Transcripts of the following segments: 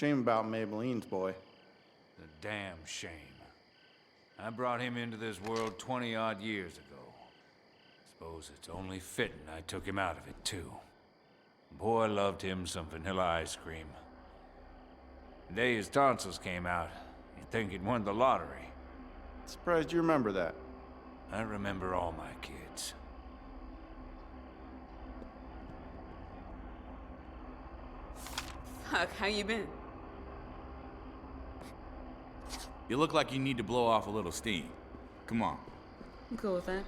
Shame about Maybelline's boy. The damn shame. I brought him into this world 20-odd years ago. Suppose it's only fitting I took him out of it, too. Boy loved him some vanilla ice cream. The day his tonsils came out, you'd think he'd won the lottery. Surprised you remember that. I remember all my kids. Huck, how you been? You look like you need to blow off a little steam. Come on. I'm cool with that.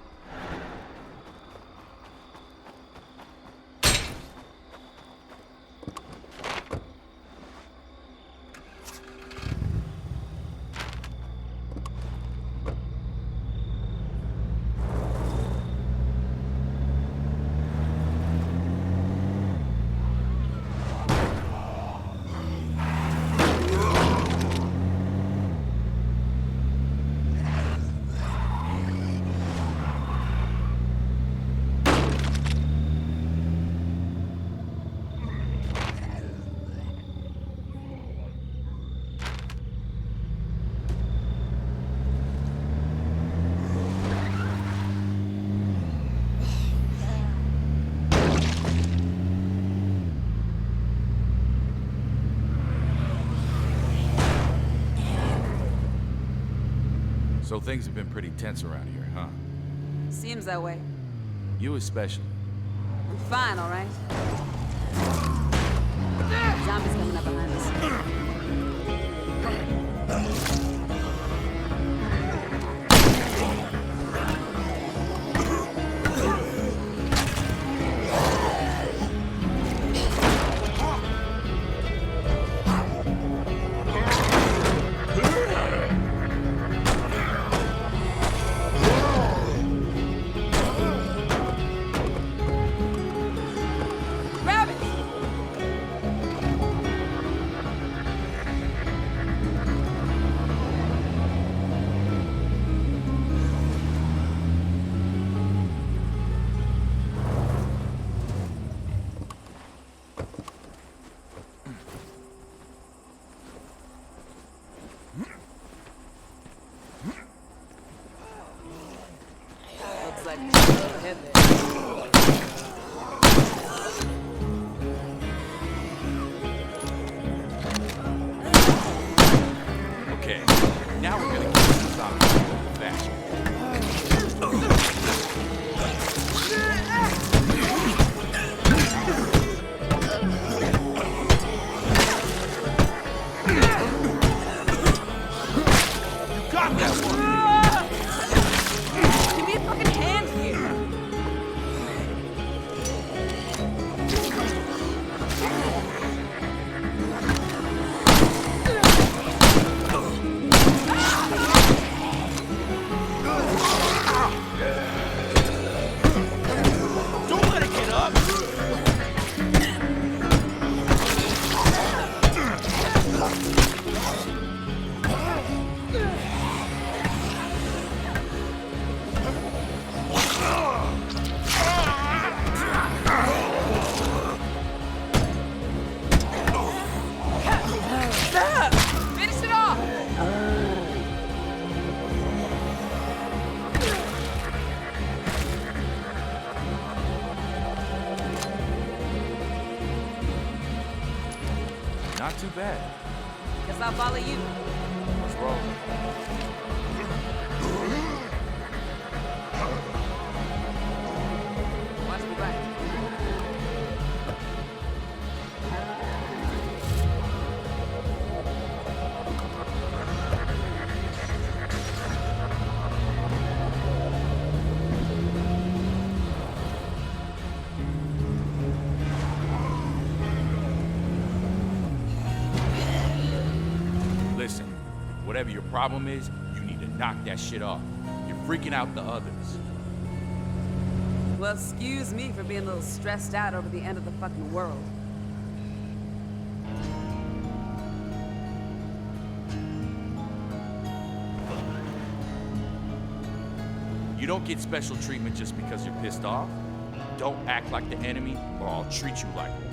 So things have been pretty tense around here, huh? Seems that way. You especially. I'm fine, all right? Zombies coming up behind us. Looks like ahead there. Okay, now we're gonna get some zombies in fashion. You got that one! Give me a fucking hand here! Don't let it get up! Finish it off! Not too bad. Guess I'll follow you. Let's roll. Watch me back. Listen, whatever your problem is, you need to knock that shit off. You're freaking out the others. Well, excuse me for being a little stressed out over the end of the fucking world. You don't get special treatment just because you're pissed off. Don't act like the enemy, or I'll treat you like one.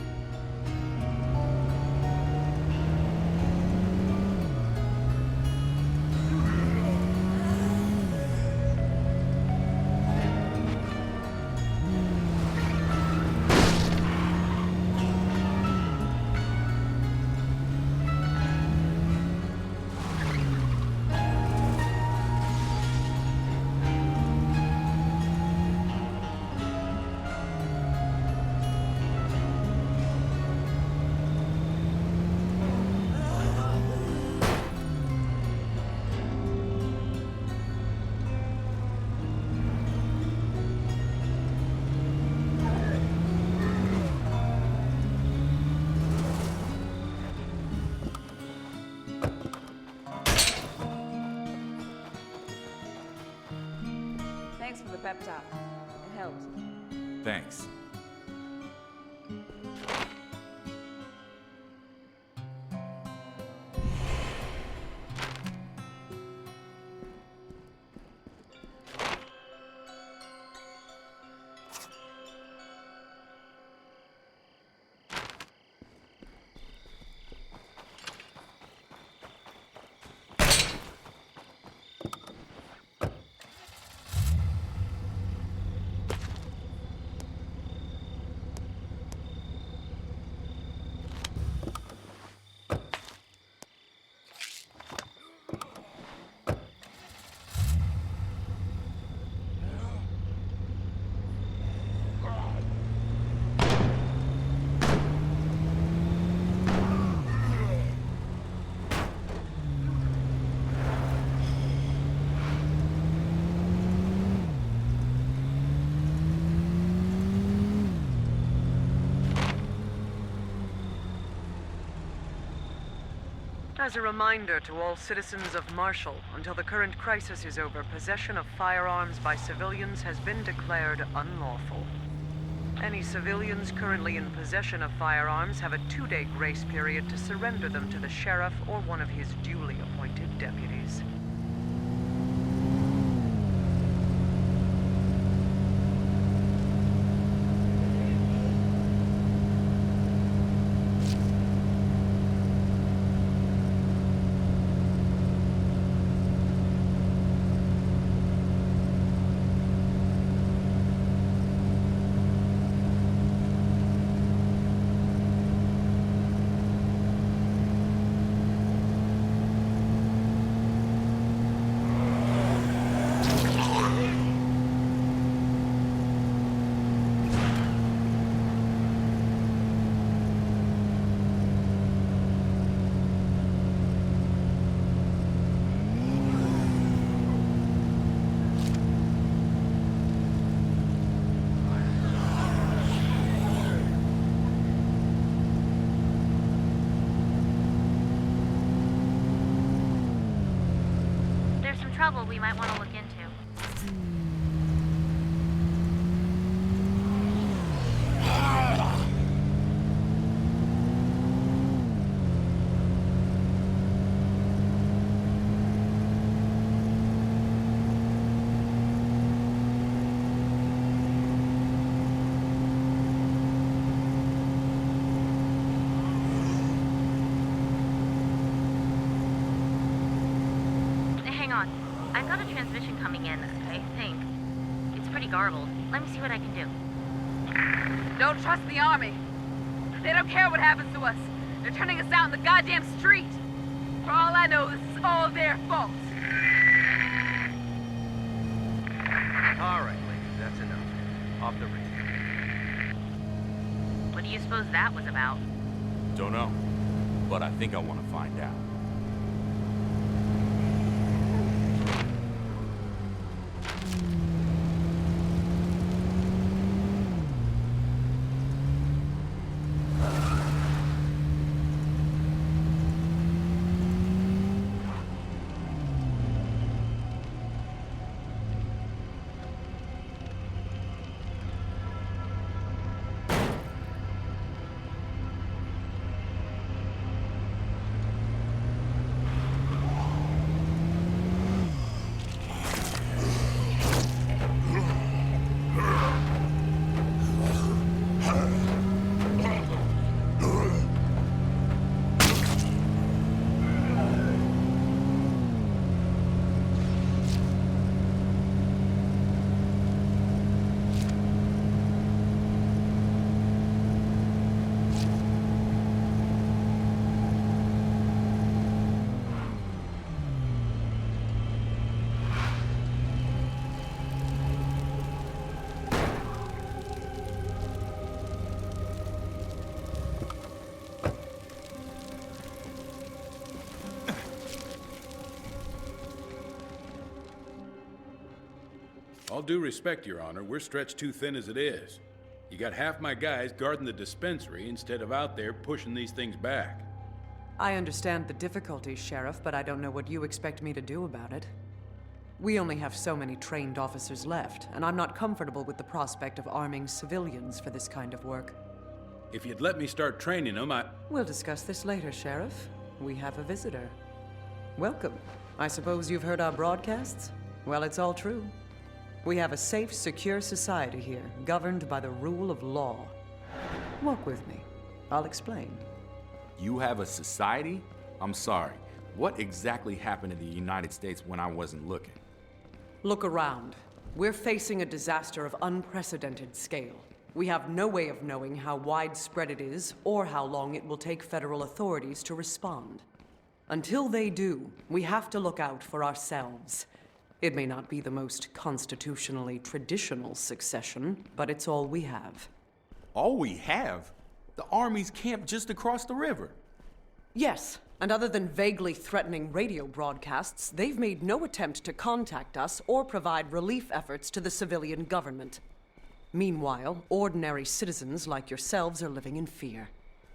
Thanks for the pep talk. It helped. Thanks. As a reminder to all citizens of Marshall, until the current crisis is over, possession of firearms by civilians has been declared unlawful. Any civilians currently in possession of firearms have a 2-day grace period to surrender them to the sheriff or one of his duly appointed deputies. Trouble we might want to look into. Hang on. I've got a transmission coming in, I think. It's pretty garbled. Let me see what I can do. Don't trust the army. They don't care what happens to us. They're turning us out in the goddamn street. For all I know, this is all their fault. All right, ladies, that's enough. Off the radio. What do you suppose that was about? Don't know, but I think I want to find out. All due respect, Your Honor, we're stretched too thin as it is. You got half my guys guarding the dispensary instead of out there pushing these things back. I understand the difficulties, Sheriff, but I don't know what you expect me to do about it. We only have so many trained officers left, and I'm not comfortable with the prospect of arming civilians for this kind of work. If you'd let me start training them, We'll discuss this later, Sheriff. We have a visitor. Welcome. I suppose you've heard our broadcasts? Well, it's all true. We have a safe, secure society here, governed by the rule of law. Walk with me. I'll explain. You have a society? I'm sorry. What exactly happened in the United States when I wasn't looking? Look around. We're facing a disaster of unprecedented scale. We have no way of knowing how widespread it is or how long it will take federal authorities to respond. Until they do, we have to look out for ourselves. It may not be the most constitutionally traditional succession, but it's all we have. All we have? The Army's camped just across the river. Yes, and other than vaguely threatening radio broadcasts, they've made no attempt to contact us or provide relief efforts to the civilian government. Meanwhile, ordinary citizens like yourselves are living in fear.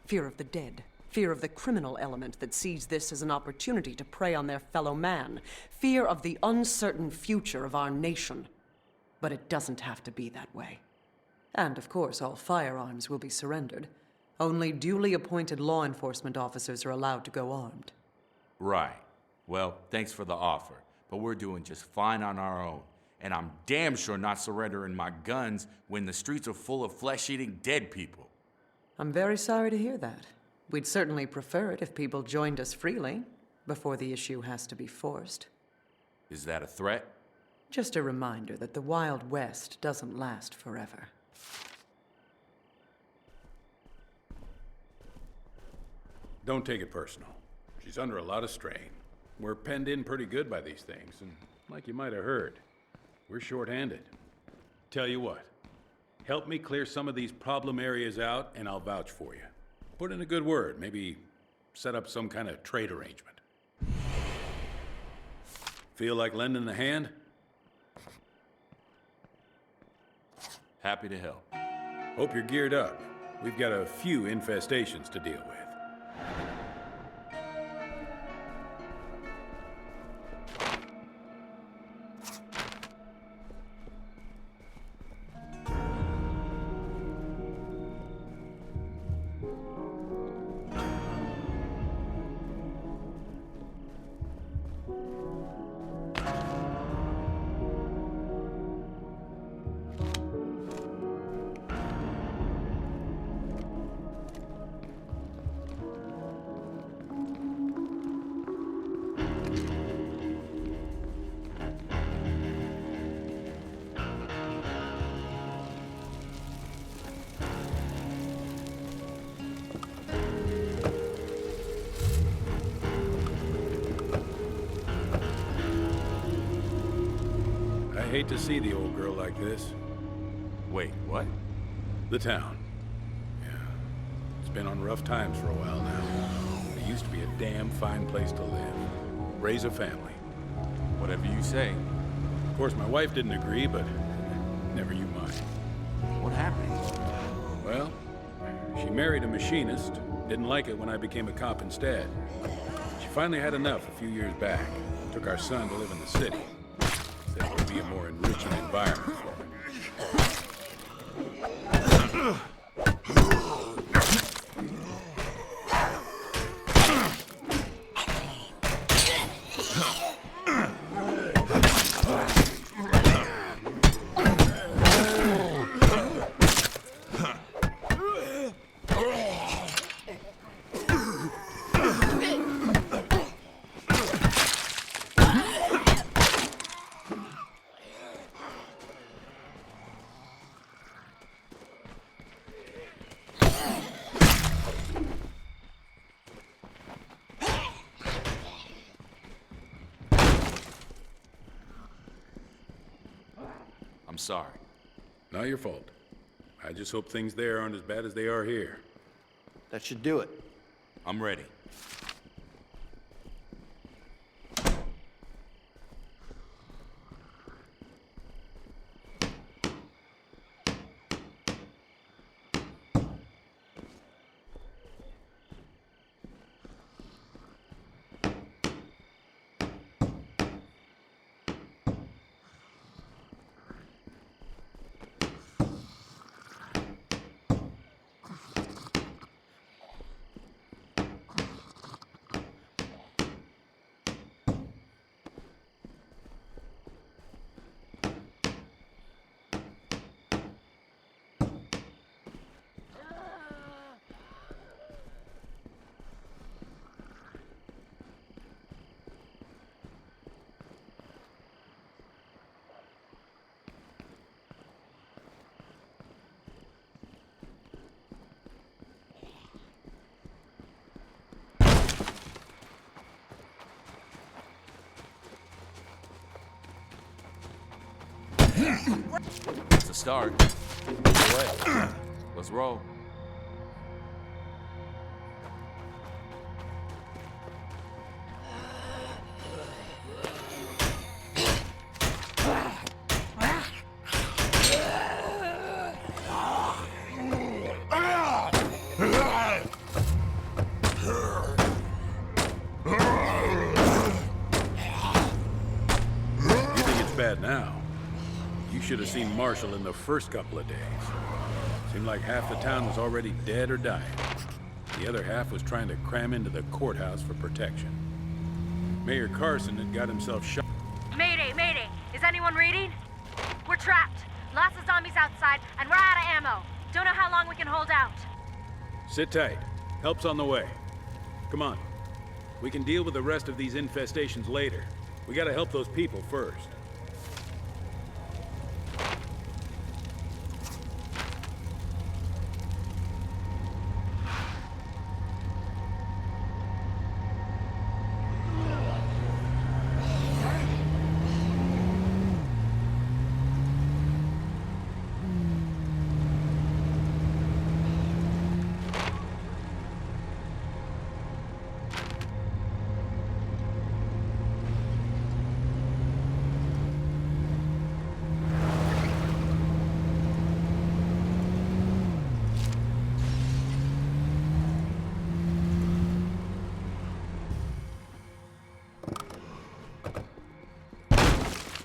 Fear of the dead. Fear of the criminal element that sees this as an opportunity to prey on their fellow man. Fear of the uncertain future of our nation. But it doesn't have to be that way. And of course, all firearms will be surrendered. Only duly appointed law enforcement officers are allowed to go armed. Right. Well, thanks for the offer, but we're doing just fine on our own. And I'm damn sure not surrendering my guns when the streets are full of flesh-eating dead people. I'm very sorry to hear that. We'd certainly prefer it if people joined us freely, before the issue has to be forced. Is that a threat? Just a reminder that the Wild West doesn't last forever. don't take it personal. She's under a lot of strain. We're penned in pretty good by these things, and like you might have heard, we're short-handed. Tell you what, help me clear some of these problem areas out, and I'll vouch for you. Put in a good word, maybe set up some kind of trade arrangement. Feel like lending a hand? Happy to help. Hope you're geared up. We've got a few infestations to deal with. I hate to see the old girl like this. Wait, what? The town. Yeah. It's been on rough times for a while now. It used to be a damn fine place to live. Raise a family. Whatever you say. Of course, my wife didn't agree, but never you mind. What happened? Well, she married a machinist. Didn't like it when I became a cop instead. She finally had enough a few years back. Took our son to live in the city. Said it would be a more enriching environment for him. I'm sorry. Not your fault. I just hope things there aren't as bad as they are here. That should do it. I'm ready. start. Let's roll. You think it's bad now? You should have seen Marshall in the first couple of days. Seemed like half the town was already dead or dying. The other half was trying to cram into the courthouse for protection. Mayor Carson had got himself shot. Mayday, mayday! Is anyone reading? We're trapped. Lots of zombies outside, and we're out of ammo. Don't know how long we can hold out. Sit tight. Help's on the way. Come on. We can deal with the rest of these infestations later. We gotta help those people first.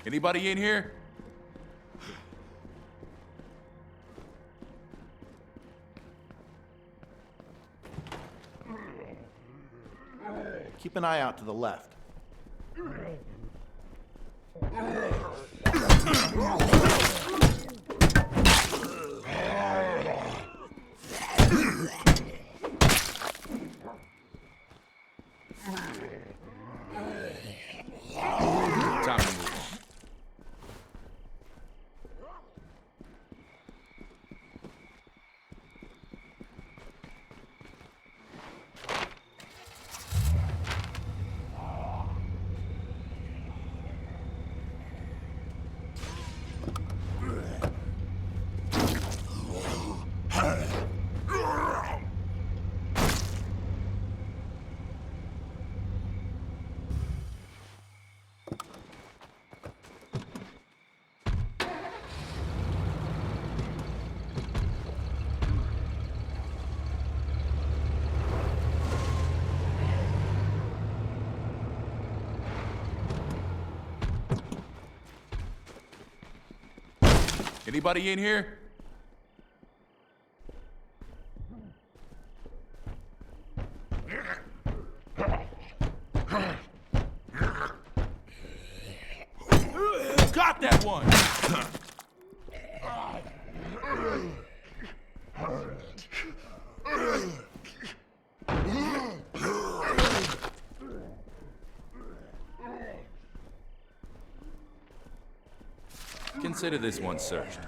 Anybody in here? Keep an eye out to the left. Time to move. Anybody in here? Got that one! Consider this one searched.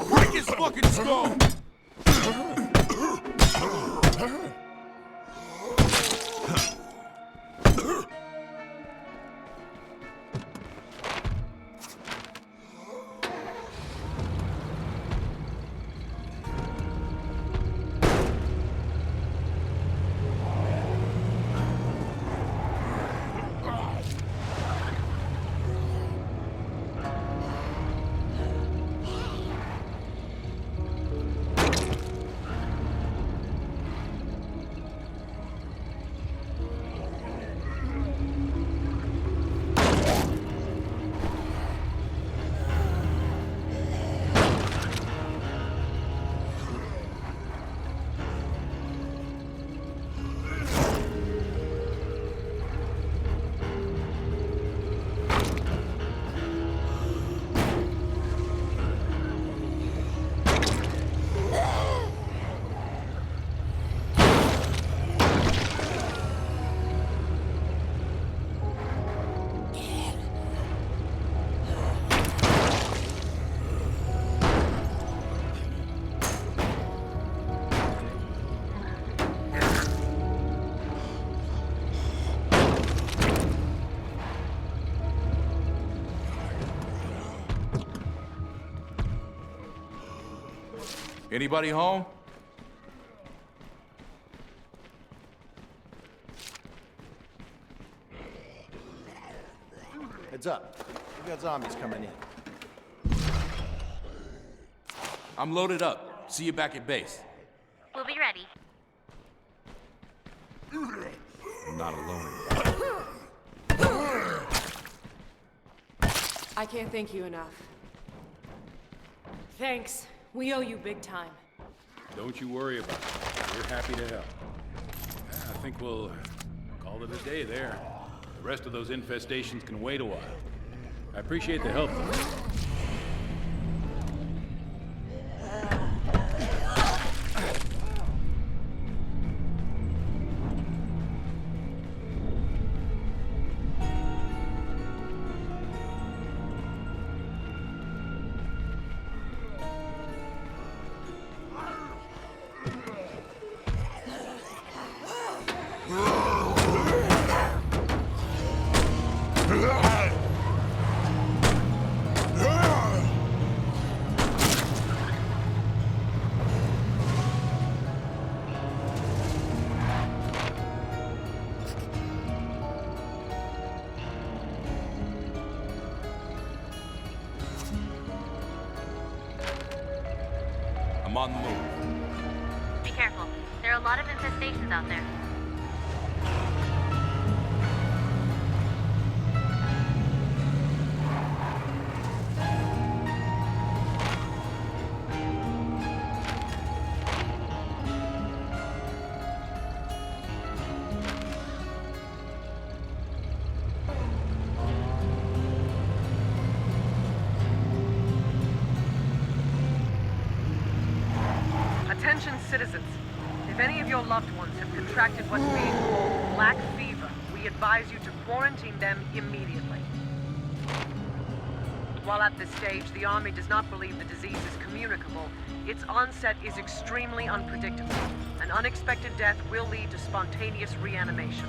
Break his fucking skull! Anybody home? Heads up. We got zombies coming in. I'm loaded up. See you back at base. We'll be ready. I'm not alone. I can't thank you enough. Thanks. We owe you big time. Don't you worry about it. We're happy to help. Yeah, I think we'll call it a day there. The rest of those infestations can wait a while. I appreciate the help, though. I'm on the move. Be careful. There are a lot of infestations out there. Attention citizens. If any of your loved ones have contracted what's being called Black Fever, we advise you to quarantine them immediately. While at this stage, the Army does not believe the disease is communicable, its onset is extremely unpredictable. An unexpected death will lead to spontaneous reanimation.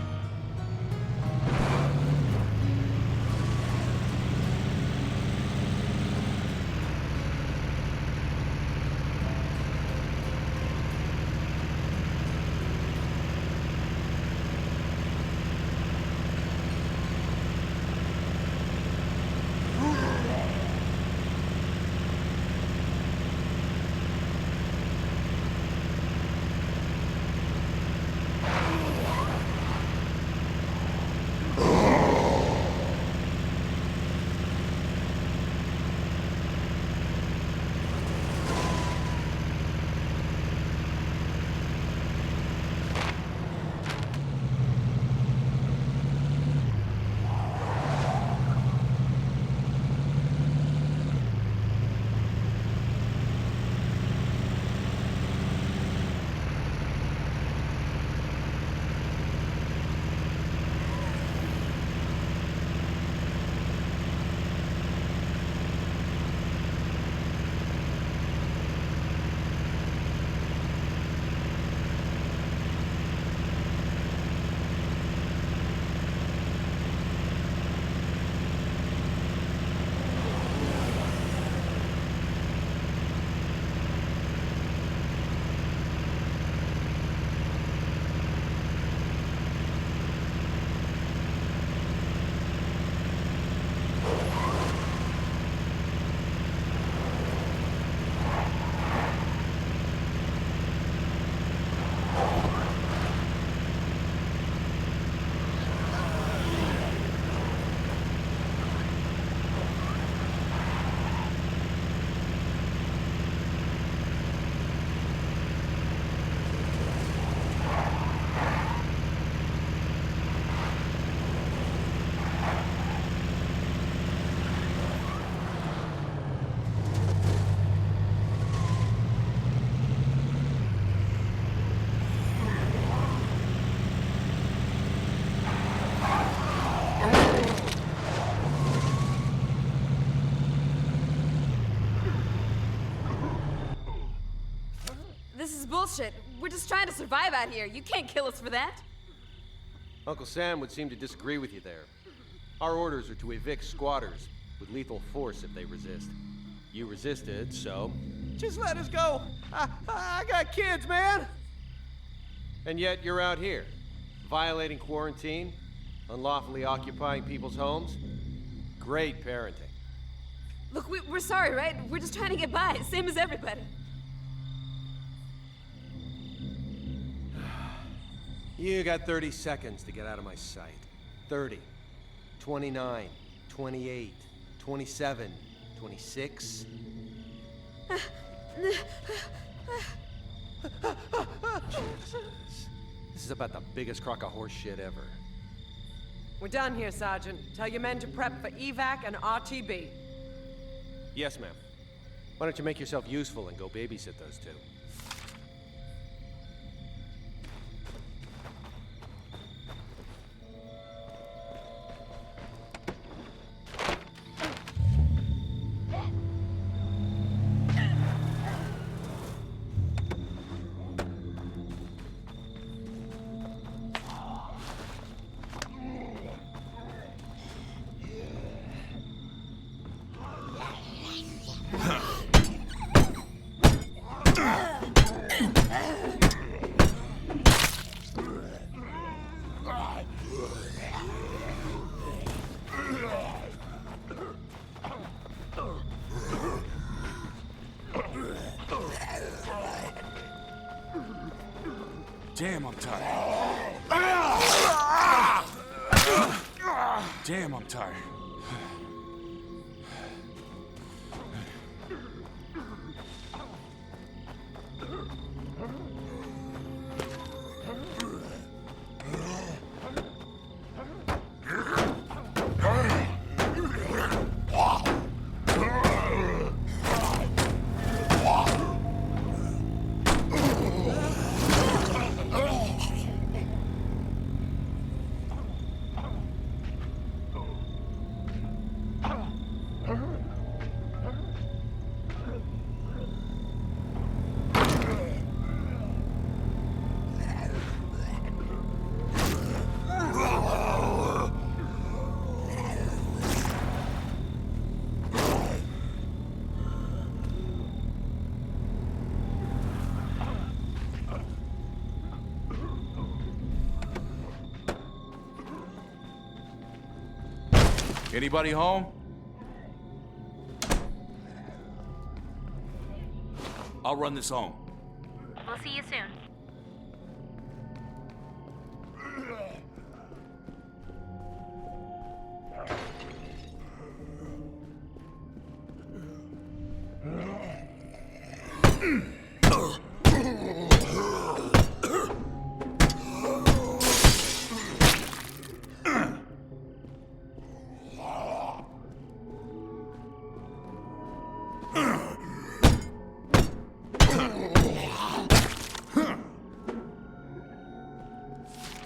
This is bullshit. We're just trying to survive out here. You can't kill us for that. Uncle Sam would seem to disagree with you there. Our orders are to evict squatters with lethal force if they resist. You resisted, so Just let us go. I got kids, man. And yet you're out here, violating quarantine, unlawfully occupying people's homes. Great parenting. Look, we're sorry, right? We're just trying to get by, same as everybody. You got 30 seconds to get out of my sight. 30, 29, 28, 27, 26. Jesus. This is about the biggest crock of horse shit ever. We're done here, Sergeant. Tell your men to prep for evac and RTB. Yes, ma'am. Why don't you make yourself useful and go babysit those two? Damn, I'm tired. Damn, I'm tired. Anybody home? I'll run this home. We'll see you soon.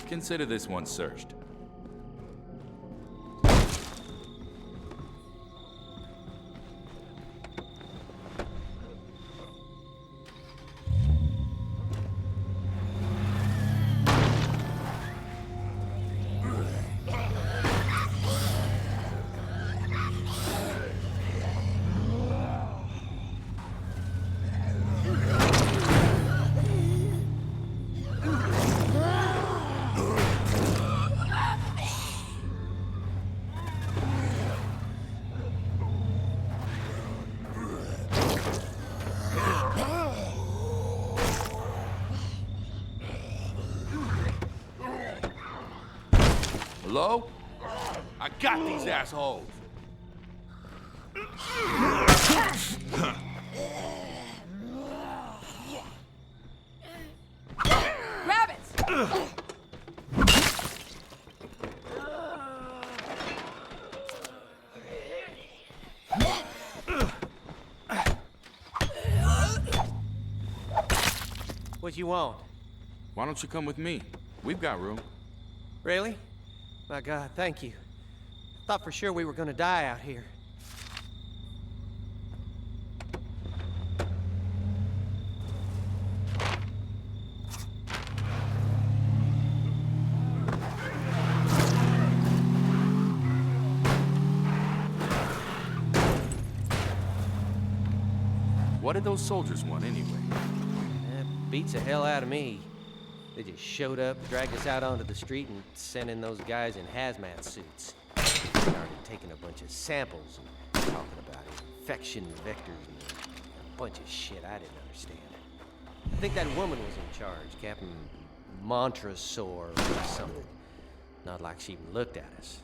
Consider this one searched. Hello? I got these assholes. Grab it! What you want? Why don't you come with me? We've got room. Really? My God, thank you. Thought for sure we were gonna die out here. What did those soldiers want anyway? That beats the hell out of me. They just showed up, dragged us out onto the street, and sent in those guys in hazmat suits. Started taking a bunch of samples and talking about infection vectors and a bunch of shit I didn't understand. I think that woman was in charge, Captain Montresor or something. Not like she even looked at us.